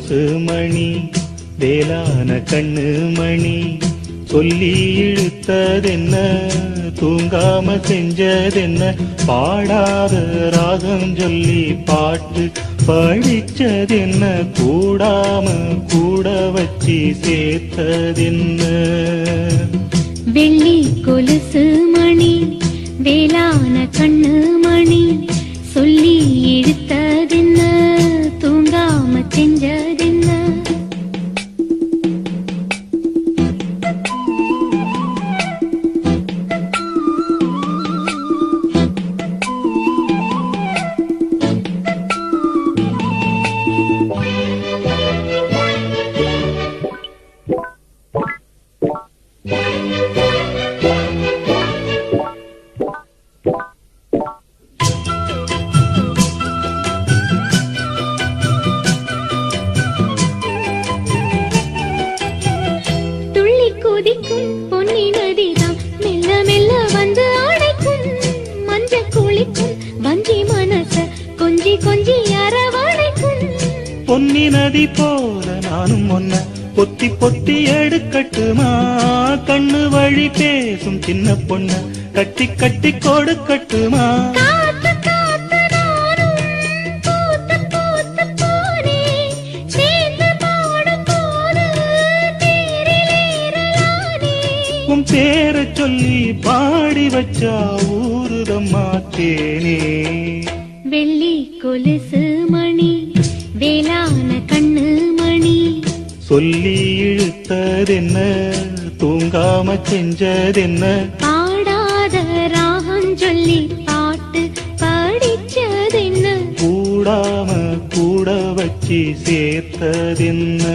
கொலுசு மணி வேளான கண்ணு மணி சொல்லி இழுத்ததென்ன தூங்காம செஞ்சதென்ன பாடாத ராகம் சொல்லி பாட்டு படிச்சதென்ன கூடாம கூட வச்சி சேர்த்ததென்ன வெள்ளி கொலுசு மணி வேளான கண்ணு மணி சொல்லி இழுத்ததென்ன தூங்காம செஞ்சதென்ன பொன்னி நதிதான் மெல்ல மெல்ல வந்து அடைக்கும் மஞ்ச குளிக்கும் வஞ்சி மனச கொஞ்சி கொஞ்சி அரவணைக்கும் பொன்னி நதி போல நானும் ஒன்ன பொத்தி பொத்தி எடுக்கட்டுமா கண்ணு வழி பேசும் சின்ன பொண்ண கட்டி கட்டி கொடுக்கட்டுமா பேர சொல்லி பாடி வச்சா ஊருதம்மா தேனே வெள்ளி கொலுசு மணி வேளான கண்ணு மணி சொல்லி இழுத்ததென்ன தூங்காம செஞ்சதென்ன பாடாத ராகம் சொல்லி பாட்டு படிச்சதென்ன கூடாம கூட வச்சி சேர்த்ததென்ன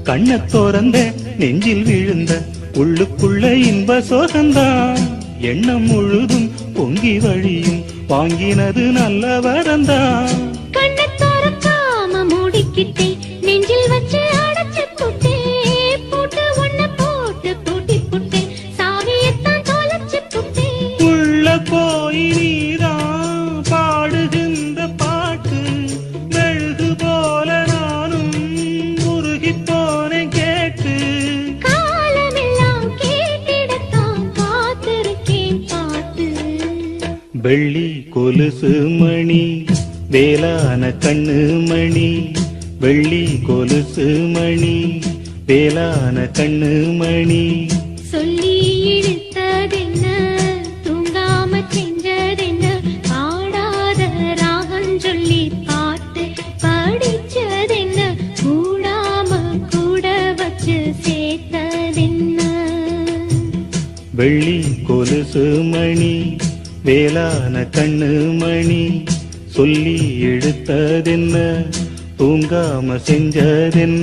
கண்ண தோறந்த நெஞ்சில் விழுந்த உள்ளுக்குள்ள இன்ப சோகந்தான் எண்ணம் முழுதும் பொங்கி வழியும் வாங்கினது நல்ல வரந்தான் கண்ண தோறக்காம மூடிக்கிட்டே நெஞ்சில் வச்சு அடைச்சு புட்டே போட்டு ஒண்ணு போட்டு பூட்டி புட்டே சாவியத்தான் தொலைச்சு புட்டே உள்ள போய் நீதான் பாடுகின்ற பாட்டு மெழுகு போல நானும் உருகி போனேன் கேட்டு காலமெல்லாம் கேட்டிடத்தான் காத்திருக்கேன் பாட்டு வெள்ளி கொலுசு மணி வேளான கண்ணு மணி வெள்ளி கொலுசு மணி வேளான கண்ணு மணி சொல்லி இழுத்ததென்ன தூங்காம செஞ்சதென்ன பாடாத ராகம் சொல்லி பாட்டு படிச்சதென்ன கூடாம கூட வச்சு சேர்த்ததென்ன வெள்ளி கொலுசு மணி வேளான கண்ணு மணி சொல்லி எடுத்ததென்ன தூங்காம செஞ்சதென்ன